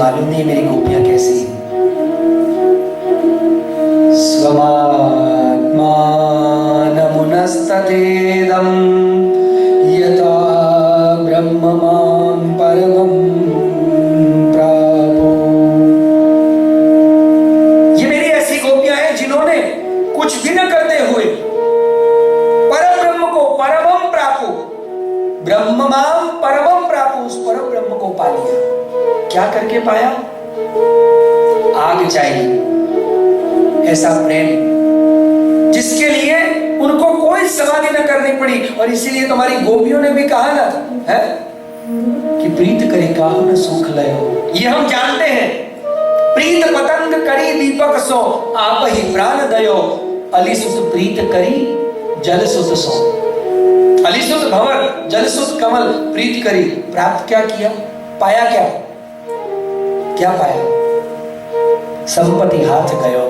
मालूम नहीं मेरी गोपियां कैसी हैं। स्वमात्मानमुनस्ततेदं यथा ब्रह्म मां परमं प्रापो। ये मेरी ऐसी गोपियां हैं जिन्होंने कुछ भी न करते हुए परम ब्रह्म को परमं प्रापो, ब्रह्म मां परमं प्रापो, उस परम ब्रह्म को पा लिया। क्या करके पाया? आग चाहिए, ऐसा प्रेम जिसके लिए उनको कोई समाधि न करनी पड़ी। और इसीलिए तुम्हारी गोपियों ने भी कहा ना है कि प्रीत करे काहू न सूख लयो। ये हम जानते हैं, प्रीत पतंग करी दीपक सो आप ही प्राण दयो, अलिसुत प्रीत करी जल सुत सो। अलिसुत भंवर जल सुत कमल प्रीत करी, प्राप्त क्या किया? पाया क्या? क्या पाया? संपत्ति हाथ गयो।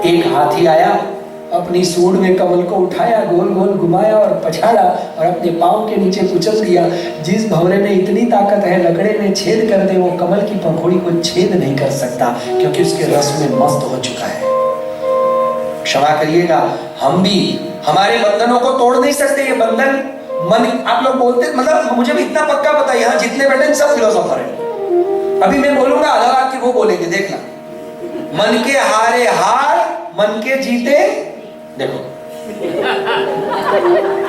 एक हाथी आया, अपनी सूंड में कमल को उठाया, गोल गोल घुमाया और पछाड़ा और अपने पांव के नीचे कुचल दिया। जिस भंवरे में इतनी ताकत है लकड़े में छेद कर दे, वो कमल की पंखुड़ी को छेद नहीं कर सकता, क्योंकि उसके रस में मस्त हो चुका है। क्षमा करिएगा, हम भी हमारे बंधनों को तोड़ नहीं सकते। ये बंधन मन, आप लोग बोलते, मतलब मुझे भी इतना पक्का पता है, यहाँ जितने बैठे सब फिलोसोफर है। अभी मैं बोलूंगा आधा वाक्य वो बोलेंगे, देखना। मन के हारे हार, मन के जीते देखो।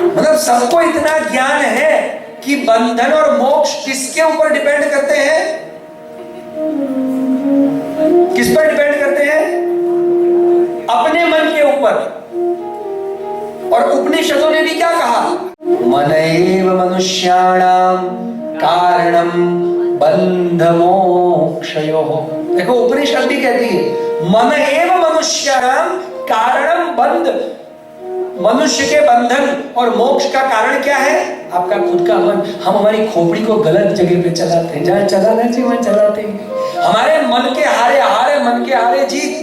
मतलब सबको इतना ज्ञान है कि बंधन और मोक्ष किसके ऊपर डिपेंड करते हैं? किस पर डिपेंड करते हैं? अपने मन के ऊपर। और उपनिषदों ने भी क्या कहा? मन एव मनुष्याणाम कारणम बंध मोक्षयोः। देखो उपनिषद भी कहती है मन एव मनुष्याणाम कारणम बंध, मनुष्य के बंधन और मोक्ष का कारण क्या है? आपका खुद का मन। हम हमारी खोपड़ी को गलत जगह पे चलाते हैं, जहां चलाना चाहिए वहां चलाते हैं। हमारे मन के हारे हारे, मन के हारे जीत।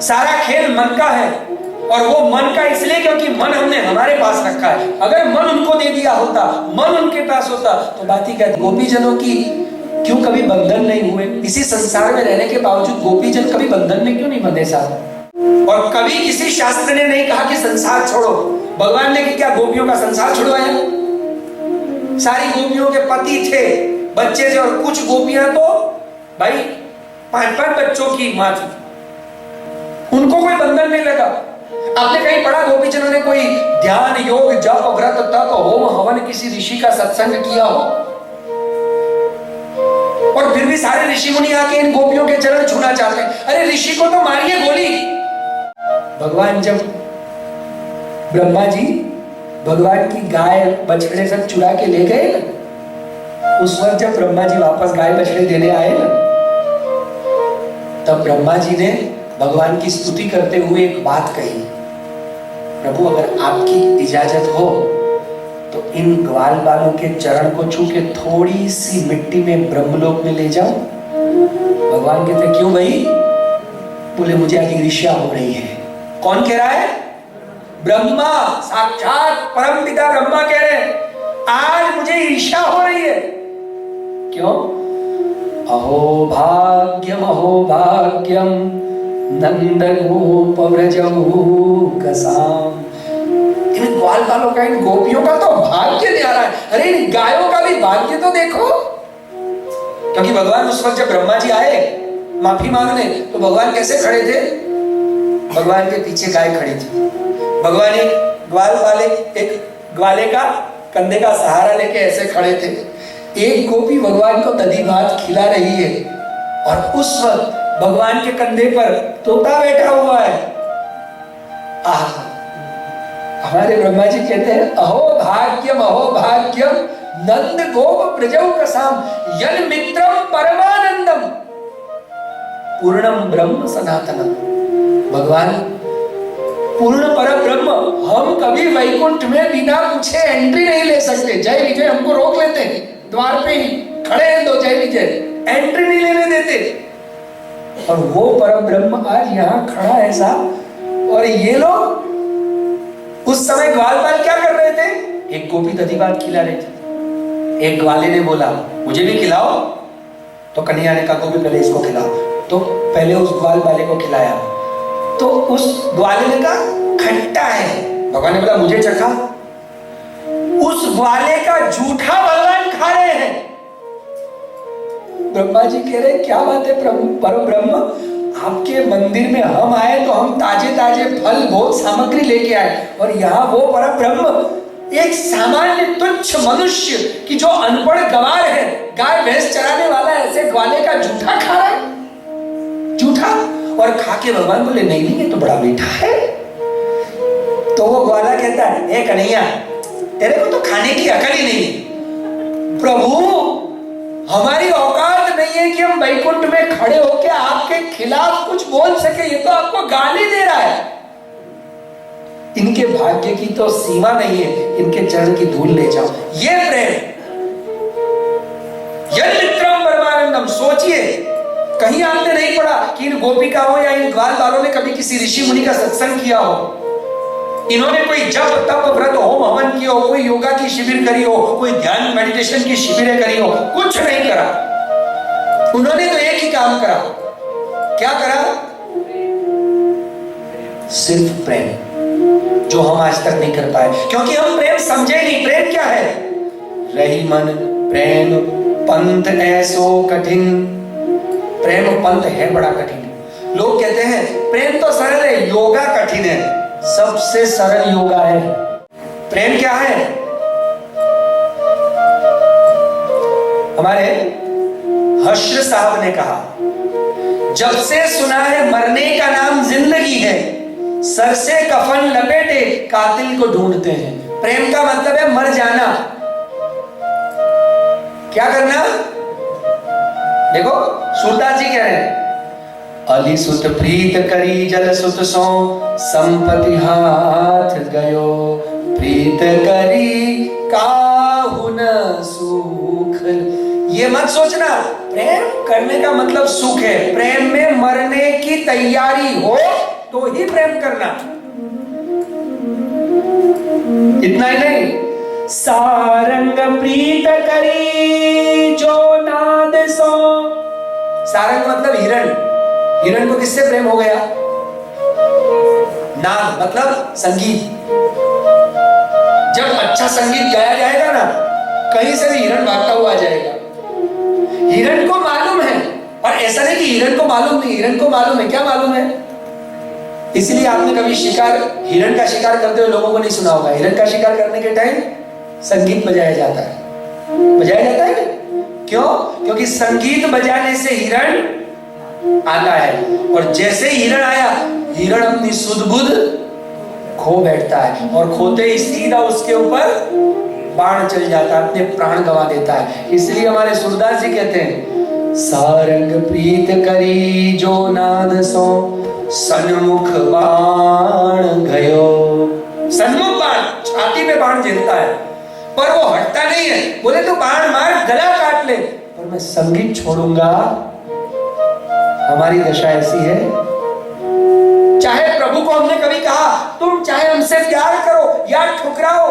सारा खेल मन का है, और वो मन का इसलिए क्योंकि मन हमने हमारे पास रखा है। अगर मन उनको दे दिया होता, मन उनके पास होता, तो बात ही क्या। गोपीजनों की क्यों कभी बंधन नहीं हुए? इसी संसार में रहने के बावजूद गोपीजन कभी बंधन में क्यों नहीं बंधे साहब? और कभी किसी शास्त्र ने नहीं कहा कि संसार छोड़ो। भगवान ने क्या गोपियों का संसार छुड़वाया? सारी गोपियों के पति थे, बच्चे थे, और कुछ गोपियां तो भाई 5-5 बच्चों की मां थी, उनको कोई बंधन नहीं लगा। आपने कहीं पढ़ा गोपीजनों ने कोई ध्यान, योग, जप, व्रत, तप, होम, हवन, किसी ऋषि का सत्संग किया हो? और फिर भी सारे ऋषि मुनि आके इन गोपियों के चरण छूना चाहते हैं। अरे ऋषि को तो मारिए गोली। भगवान जब ब्रह्मा जी भगवान की गाय बछड़े सब चुरा के ले गए ना, उस वक्त जब ब्रह्मा जी वापस गाय बछड़े देने आए ना, तब ब्रह्मा जी ने भगवान की स्तुति करते हुए एक बात कही, प्रभु अगर आपकी इजाजत हो तो इन ग्वाल बालों के चरण को छू के थोड़ी सी मिट्टी में ब्रह्मलोक में ले जाओ। भगवान कहते क्यों भाई? बोले मुझे आज ईर्ष्या हो रही है। कौन कह रहा है? ब्रह्मा, साक्षात परम पिता ब्रह्मा कह रहे हैं आज मुझे ईर्ष्या हो रही है। क्यों? अहो भाग्यम नंद गोप व्रजौकसाम। इन ग्वाल बालों का, इन गोपियों का तो भाग्य नहीं आ रहा है। अरे इन गायों का भी भाग्य तो देखो। क्योंकि भगवान उस वक्त जब ब्रह्मा जी आए माफी मांगने, तो भगवान कैसे खड़े थे? भगवान के पीछे गाय खड़ी थी। भगवान एक ग्वाले का कंधे का सहारा लेके ऐसे खड़े थे। एक गोपी भगवान को दधी भात खिला रही है, और उस वक्त भगवान के कंधे पर तोता बैठा हुआ है। हमारे ब्रह्मा जी कहते हैं अहो भाग्यम नंद गोप व्रजौकसाम यन मित्रम परमानंदम पूर्णम ब्रह्म सनातनम। भगवान पूर्ण परम ब्रह्म, हम कभी वैकुंठ में बिना पूछे एंट्री नहीं ले सकते। जय विजय हमको रोक लेते हैं, द्वार पे ही खड़े हैं दो जय विजय, एंट्री नहीं लेने देते। और वो परम ब्रह्म आज यहाँ खड़ा है साहब। और ये लोग उस समय ग्वालपाल क्या कर रहे थे? एक गोपी दधी भात खिला रहे थे। एक ग्वाले ने बोला मुझे भी खिलाओ, तो कन्हैया ने कहा गोपी पहले इसको खिलाओ, तो पहले उस ग्वाल वाले को खिलाया, तो उस ग्वाले ने कहा खट्टा है। भगवान ने बोला मुझे चखा। उस ग्वाले का जूठा भगवान खा रहे हैं। ब्रह्मा जी कह रहे क्या बात है प्रभु, परम ब्रह्म, आपके मंदिर में हम आए तो हम ताजे ताजे फल भोग सामग्री लेके आए, और यहाँ वो परम ब्रह्म एक सामान्य तुच्छ मनुष्य की जो अनपढ़ गवार है, गाय भैंस चराने वाला, ऐसे ग्वाले का जूठा खा रहा है, जूठा। और खा के भगवान बोले नहीं नहीं ये तो बड़ा मीठा है। तो वो ग्वाला कहता है ए कन्हैया, तेरे को तो खाने की अकल ही नहीं। प्रभु हमारी औकात नहीं है कि हम वैकुंठ में खड़े होकर आपके खिलाफ कुछ बोल सके, ये तो आपको गाली दे रहा है। इनके भाग्य की तो सीमा नहीं है, इनके चरण की धूल ले जाओ। ये प्रेम यद मित्रम परमानंदम। सोचिए कहीं आपने नहीं पढ़ा कि इन गोपिकाओं या इन ग्वाल वालों ने कभी किसी ऋषि मुनि का सत्संग किया हो, इन्होंने कोई जप तप व्रत होम हवन किया हो, कोई योगा की शिविर करी हो, कोई ध्यान मेडिटेशन की शिविरें करी हो, कुछ नहीं करा। उन्होंने तो एक ही काम करा। क्या करा? सिर्फ प्रेम, जो हम आज तक नहीं कर पाए, क्योंकि हम प्रेम समझे नहीं। प्रेम क्या है? रही मन प्रेम पंथ ऐसो कठिन। प्रेम पंथ है बड़ा कठिन। लोग कहते हैं प्रेम तो सरल है, योगा कठिन है। सबसे सरल योगा है। प्रेम क्या है? हमारे हश्र साहब ने कहा, जब से सुना है मरने का नाम जिंदगी है, सर से कफन लपेटे कातिल को ढूंढते हैं। प्रेम का मतलब है मर जाना। क्या करना? देखो सूरदास जी कह रहे हैं, अली सुत प्रीत करी जल सुत सो संपत्ति हाथ गयो, प्रीत करी काहू न सुख। ये मत सोचना प्रेम करने का मतलब सुख है। प्रेम में मरने की तैयारी हो तो ही प्रेम करना। इतना ही नहीं, सारंग प्रीत करी जो नाद सो। सारंग मतलब हिरण। हिरण को किससे प्रेम हो गया? नाद मतलब संगीत। जब अच्छा संगीत गाया जाएगा ना, कहीं से भी हिरण भागता हुआ आ जाएगा। हिरण को मालूम है, और ऐसा नहीं कि हिरण को मालूम नहीं, हिरण को मालूम है। क्या मालूम है? इसलिए आपने कभी शिकार, हिरण का शिकार करते हुए लोगों को नहीं सुना होगा। हिरण का शिकार करने के टाइम संगीत बजाया जाता है। बजाया जाता है ना? क्यों? क्योंकि संगीत बजाने से हिरण आता है, और जैसे ही हिरण आया, हिरण अपनी सुध बुध खो बैठता है, और खोते ही सीधा उसके ऊपर बाण चल जाता है, अपने प्राण गंवा देता है। इसलिए हमारे सूरदास जी कहते हैं, सारंग प्रीत करी जो नाद सो, सन्मुख बाण गयो। सन्मुख बाण, छाती में बाण झेलता है, पर वो हटता नहीं है। बोले तो बाण मार, गला काट ले, पर मैं संगीत छोड़ूंगा। हमारी दशा ऐसी है। चाहे प्रभु को हमने कभी कहा तुम चाहे हमसे प्यार करो या ठुकराओ,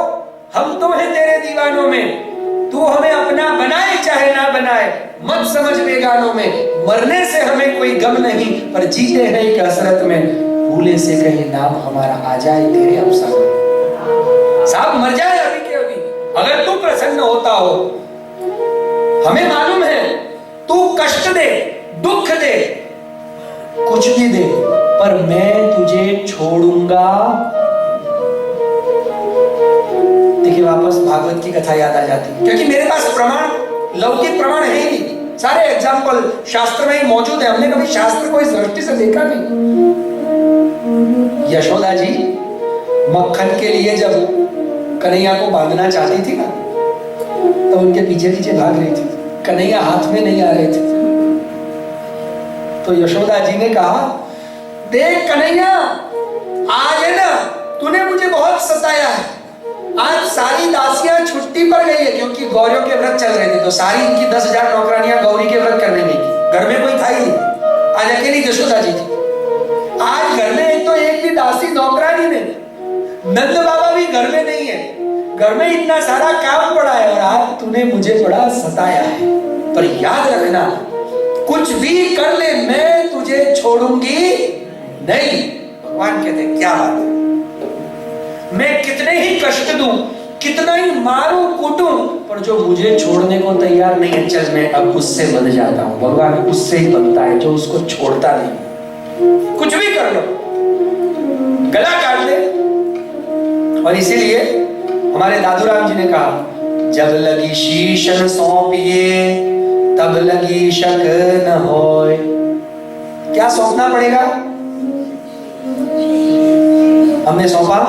हम तो हैं तेरे दीवानों में, तू हमें अपना बनाए चाहे ना बनाए, मत समझ बेगानों में। मरने से हमें कोई गम नहीं, पर जीते हैं एक हसरत में, भूले से कहीं नाम हमारा आ जाए तेरे अवसर में। साहब मर जाए अभी के अभी, अगर तू प्रसन्न होता हो। हमें मालूम है तू कष्ट दे, दुख दे, कुछ भी दे, पर मैं तुझे छोड़ूंगा। देखिए वापस भागवत की कथा याद आ जाती है, क्योंकि मेरे पास प्रमाण, लौकिक प्रमाण है ही नहीं। सारे एग्जाम्पल शास्त्र में ही मौजूद है। हमने कभी शास्त्र को इस दृष्टि से देखा नहीं। यशोदा जी मक्खन के लिए जब कन्हैया को बांधना चाहती थी ना, तो उनके पीछे पीछे भाग रही थी, कन्हैया हाथ में नहीं आ रहे थे। तो यशोदा जी ने कहा, देख कन्हैया, आज है ना तूने मुझे बहुत सताया है। आज सारी दासियां छुट्टी पर गई है, क्योंकि गौरियों के व्रत चल रहे थे, तो सारी इनकी 10,000 नौकरानियां गौरी के व्रत करने गई। घर में कोई था ही नहीं, आज अकेली यशोदा जी थी। आज घर में एक तो एक भी दासी नौकरानी नहीं, नंद बाबा भी घर में नहीं है, घर में इतना सारा काम पड़ा है, और आज तूने मुझे बड़ा सताया है। पर याद रखना, कुछ भी कर ले मैं तुझे छोड़ूंगी नहीं। भगवान कहते हैं क्या बात है, मैं कितने ही कष्ट दूं, कितना ही मारूं कूटूं, पर जो मुझे छोड़ने को तैयार नहीं है, चल मैं अब उससे बंध जाता हूं। भगवान उससे ही बनता है जो उसको छोड़ता नहीं। कुछ भी कर लो, गला काट ले। और इसीलिए हमारे दादूराम जी ने कहा, जब लगी शीशन सौंपिए तब लगी शक न होय। क्या सौंपना पड़ेगा? हमने सौंपा।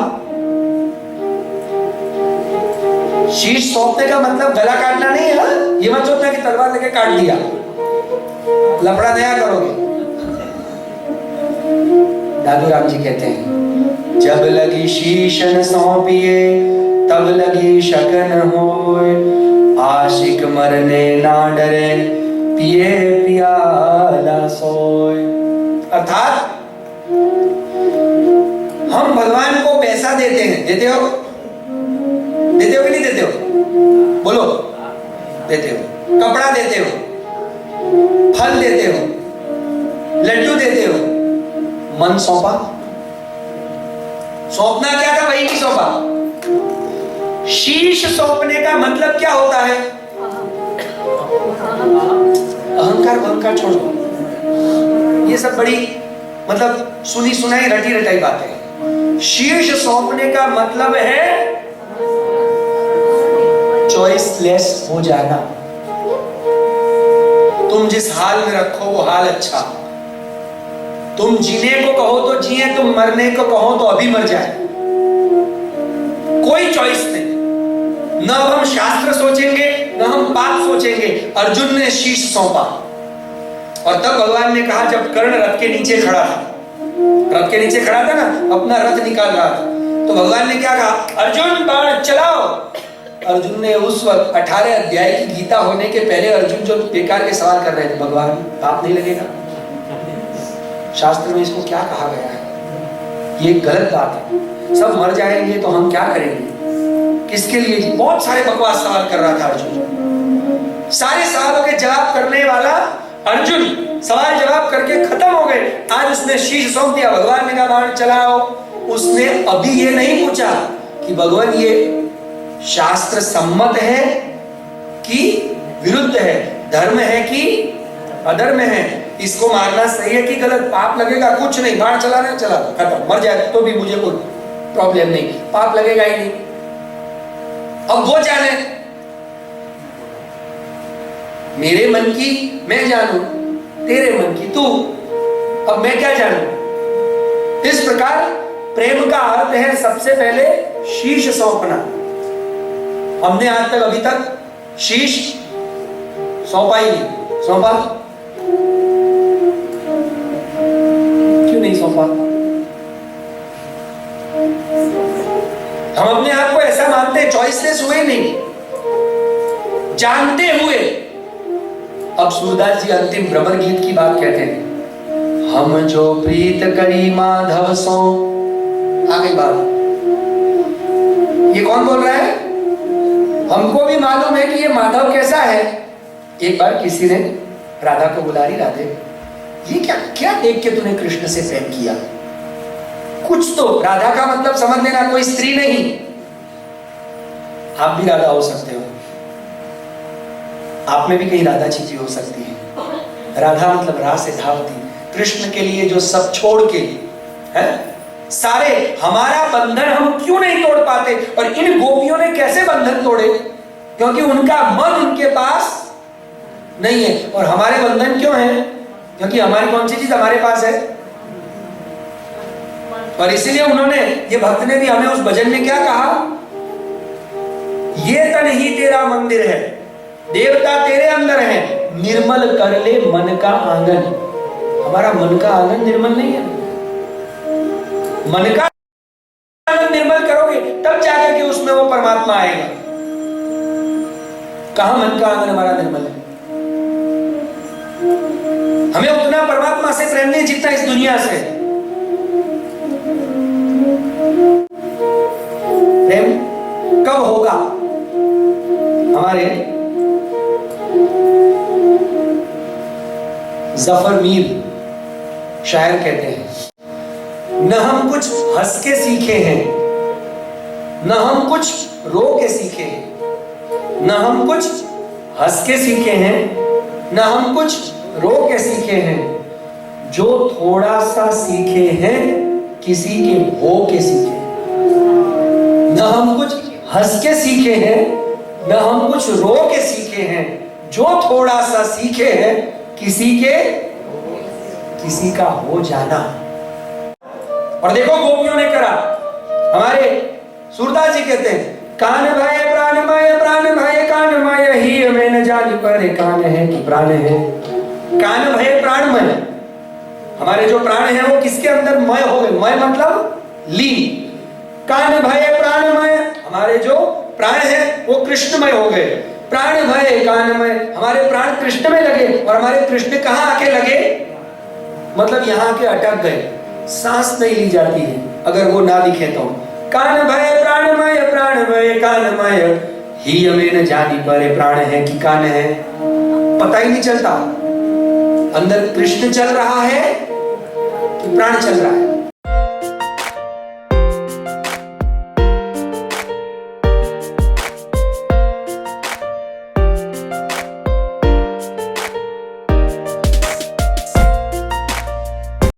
शीश सौंपने का मतलब गला काटना नहीं है। ये मत सोचना कि तलवार लेके काट दिया, लफड़ा नया करोगे। दादूराम जी कहते हैं, जब लगी शीशन सौंपिए तब लगी शकन होय, आशिक मरने ना डरे पिए पियाला सोय। अर्थात हम भगवान को पैसा देते हैं, देते हो? देते हो कि नहीं देते हो? बोलो, देते हो। कपड़ा देते हो, फल देते हो, लड्डू देते हो, मन सौंपा? सौंपना क्या था, वही नहीं सौंपा। शीश सौंपने का मतलब क्या होता है? अहंकार अहंकार छोड़ दो, ये सब बड़ी मतलब सुनी सुनाई रटी रटाई बातें। शीश सौंपने का मतलब है चॉइसलेस हो जाना। तुम जिस हाल में रखो वो हाल अच्छा। तुम जीने को कहो तो जिए, तुम मरने को कहो तो अभी मर जाए, कोई चॉइस नहीं। न हम शास्त्र सोचेंगे न हम पाप सोचेंगे। अर्जुन ने शीश सौंपा और तब भगवान ने कहा, जब कर्ण रथ के नीचे खड़ा था, रथ के नीचे खड़ा था ना, अपना रथ निकाल रहा था, तो भगवान ने क्या कहा, अर्जुन बाण चलाओ। अर्जुन ने उस वक्त 18 अध्याय की गीता होने के पहले अर्जुन जो बेकार के सवाल कर रहे थे, भगवान पाप नहीं लगेगा? शास्त्र में इसको क्या कहा गया है? ये गलत बात है। सब मर जाएंगे तो हम क्या करेंगे, किसके लिए? बहुत सारे बकवास सवाल कर रहा था अर्जुन। सारे सवालों के जवाब करने वाला अर्जुन सवाल जवाब करके खत्म हो गए। आज उसने शीश सौंप दिया, भगवान ने कहा बाण चलाओ। उसने अभी ये नहीं पूछा कि भगवान ये शास्त्र सम्मत है कि विरुद्ध है, धर्म है कि अधर्म है, इसको मारना सही है कि गलत, पाप लगेगा कुछ नहीं, बाण चलाना चला खत्म, मर जाए तो भी मुझे कोई प्रॉब्लम नहीं, पाप लगेगा ही नहीं। अब वो जाने, मेरे मन की मैं जानू, तेरे मन की तू, अब मैं क्या जानू? इस प्रकार प्रेम का अर्थ है सबसे पहले शीश सौंपना। हमने आज तक अभी तक शीश सौंपा ही नहीं। सौंपा? क्यों नहीं सौंपा? हम अपने आप को ऐसा मानते हैं, चॉइसलेस हुए नहीं, जानते हुए। अब सूरदास जी अंतिम भ्रमर गीत की बात कहते हैं, हम जो प्रीत करी माधव सो। आ गई बात। ये कौन बोल रहा है? हमको भी मालूम है कि ये माधव कैसा है। एक बार किसी ने राधा को बुला रही, राधे ये क्या क्या देख के तूने कृष्ण से प्रेम किया? कुछ तो, राधा का मतलब समझ लेना कोई स्त्री नहीं, आप भी राधा हो सकते हो, आप में भी कहीं राधा छिपी हो सकती है। राधा मतलब रा से धावती, कृष्ण के लिए जो सब छोड़ के है सारे, हमारा बंधन हम क्यों नहीं तोड़ पाते? और इन गोपियों ने कैसे बंधन तोड़े? क्योंकि उनका मन उनके पास नहीं है। और हमारे बंधन क्यों है? क्योंकि हमारी कौन सी चीज हमारे पास है? और इसीलिए उन्होंने, ये भक्त ने भी हमें उस भजन में क्या कहा, ये तन ही तेरा मंदिर है, देवता तेरे अंदर है, निर्मल कर ले मन का आंगन। हमारा मन का आंगन निर्मल नहीं है। मन का आंगन निर्मल करोगे तब जाकर के उसमें वो परमात्मा आएगा। कहां मन का आंगन हमारा निर्मल है? हमें उतना परमात्मा से प्रेम नहीं जितना इस दुनिया से। प्रेम कब होगा? हमारे जफर मीर शायर कहते हैं, न हम कुछ हंस के सीखे हैं, न हम कुछ रो के सीखे हैं, न हम कुछ हंस के सीखे हैं, न हम कुछ रो के सीखे हैं, जो थोड़ा सा सीखे हैं किसी के हो के सीखे। न हम कुछ हंस के सीखे हैं, न हम कुछ रो के सीखे हैं, जो थोड़ा सा सीखे हैं किसी का हो जाना। और देखो गोपियों ने करा। हमारे सूरदास जी कहते हैं, कान भय कानमय ही हमें न जानी पर कान है कि प्राण है। कान भय प्राणमय, हमारे जो प्राण है वो किसके अंदर मय हो गए, मय मतलब लीन। कान भय प्राणमय, हमारे जो प्राण है वो कृष्णमय हो गए। प्राण भय कानमय, हमारे प्राण कृष्ण में लगे। और हमारे कृष्ण कहाँ आके लगे, मतलब यहाँ के अटक गए, सांस नहीं ली जाती है अगर वो ना दिखे तो। कान भय प्राणमय कानमय ही हमें न जानी पर प्राण है कि कान है। पता ही नहीं चलता अंदर कृष्ण चल रहा है कि प्राण चल रहा है।